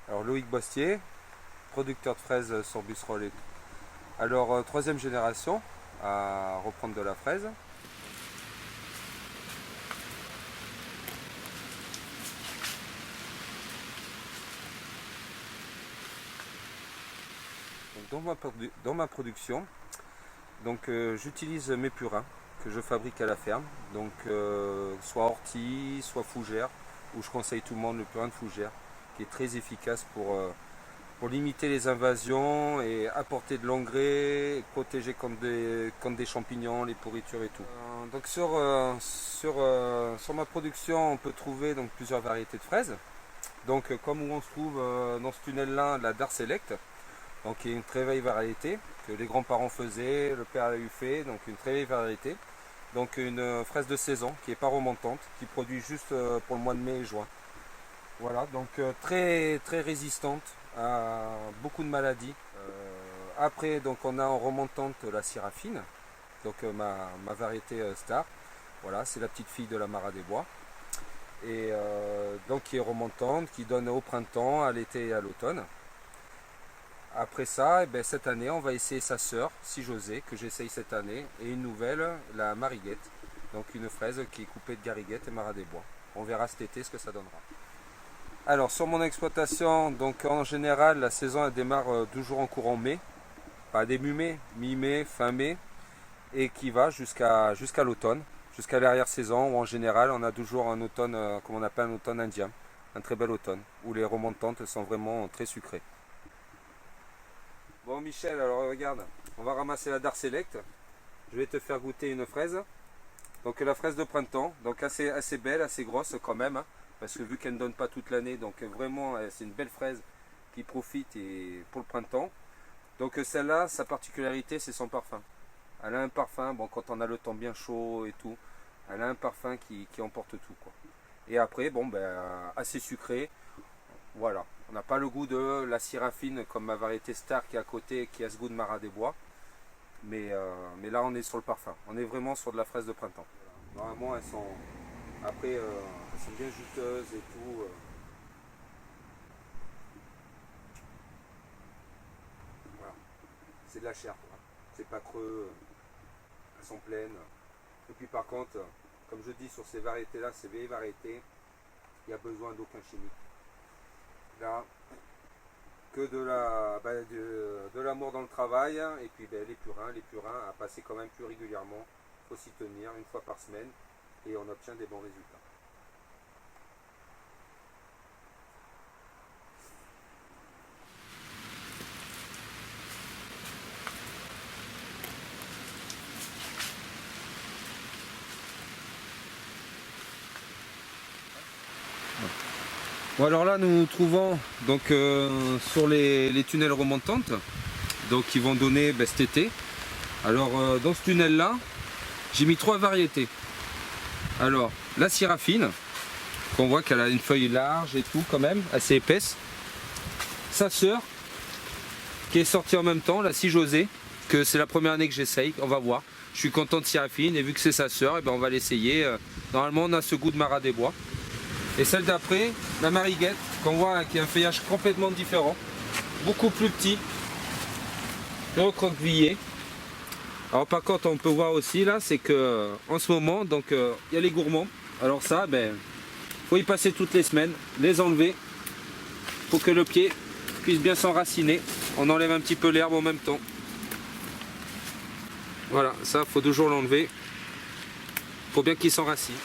Alors Loïc Bostier, producteur de fraises sur Busserolles. Alors troisième génération à reprendre de la fraise. Donc, dans ma production, j'utilise mes purins que je fabrique à la ferme, donc soit ortie, soit fougère, où je conseille tout le monde le purin de fougère, qui est très efficace pour limiter les invasions et apporter de l'engrais, protéger contre des champignons, les pourritures et tout. Sur ma production, on peut trouver donc, plusieurs variétés de fraises. Donc comme on se trouve dans ce tunnel-là, la Dar Select, donc qui est une très vieille variété que les grands-parents faisaient, le père a eu fait, donc une très vieille variété. Donc une fraise de saison qui n'est pas remontante, qui produit juste pour le mois de mai et juin. Voilà, donc très très résistante à beaucoup de maladies. Après, donc on a en remontante la Syrafine, donc ma variété star. Voilà, c'est la petite fille de la Mara des Bois. Et donc qui est remontante, qui donne au printemps, à l'été et à l'automne. Après ça, eh bien, cette année, on va essayer sa sœur, Si José, que j'essaye cette année, et une nouvelle, la Mariguette. Donc une fraise qui est coupée de gariguette et Mara des Bois. On verra cet été ce que ça donnera. Alors sur mon exploitation, donc en général, la saison elle démarre toujours en courant mai, pas début mai, mi-mai, fin mai, et qui va jusqu'à l'automne, jusqu'à l'arrière-saison, où en général on a toujours un automne, comme on appelle un automne indien, un très bel automne, où les remontantes sont vraiment très sucrées. Bon Michel, alors regarde, on va ramasser la Dar Select. Je vais te faire goûter une fraise. Donc la fraise de printemps, donc assez belle, assez grosse quand même, hein, parce que vu qu'elle ne donne pas toute l'année, donc vraiment c'est une belle fraise qui profite pour le printemps. Donc celle-là, sa particularité c'est son parfum. Elle a un parfum, bon quand on a le temps bien chaud et tout, elle a un parfum qui emporte tout quoi. Et après, bon ben assez sucré. Voilà, on n'a pas le goût de la Syrafine comme ma variété star qui est à côté, qui a ce goût de Mara des Bois. Mais là on est sur le parfum, on est vraiment sur de la fraise de printemps. Normalement elles sont, après elles sont bien juteuses et tout. Voilà. C'est de la chair, quoi. C'est pas creux, elles sont pleines. Et puis par contre, comme je dis sur ces variétés là, ces vieilles variétés, il n'y a besoin d'aucun chimique. Là, que de l'amour dans le travail, et puis les purins à passer quand même plus régulièrement. Il faut s'y tenir une fois par semaine et on obtient des bons résultats. Bon alors là nous nous trouvons donc sur les tunnels remontantes, donc qui vont donner cet été. Alors dans ce tunnel là, j'ai mis trois variétés. Alors la Syrafine, qu'on voit qu'elle a une feuille large et tout quand même, assez épaisse. Sa sœur, qui est sortie en même temps, la Si José, que c'est la première année que j'essaye, on va voir. Je suis content de Syrafine et vu que c'est sa sœur, on va l'essayer. Normalement on a ce goût de Mara des Bois. Et celle d'après, la Mariguette, qu'on voit qui a un feuillage complètement différent, beaucoup plus petit, recroquevillé. Alors par contre on peut voir aussi là, c'est que en ce moment, donc il y a les gourmands. Alors ça, faut y passer toutes les semaines, les enlever, pour que le pied puisse bien s'enraciner. On enlève un petit peu l'herbe en même temps. Voilà, ça faut toujours l'enlever, pour bien qu'il s'enracine.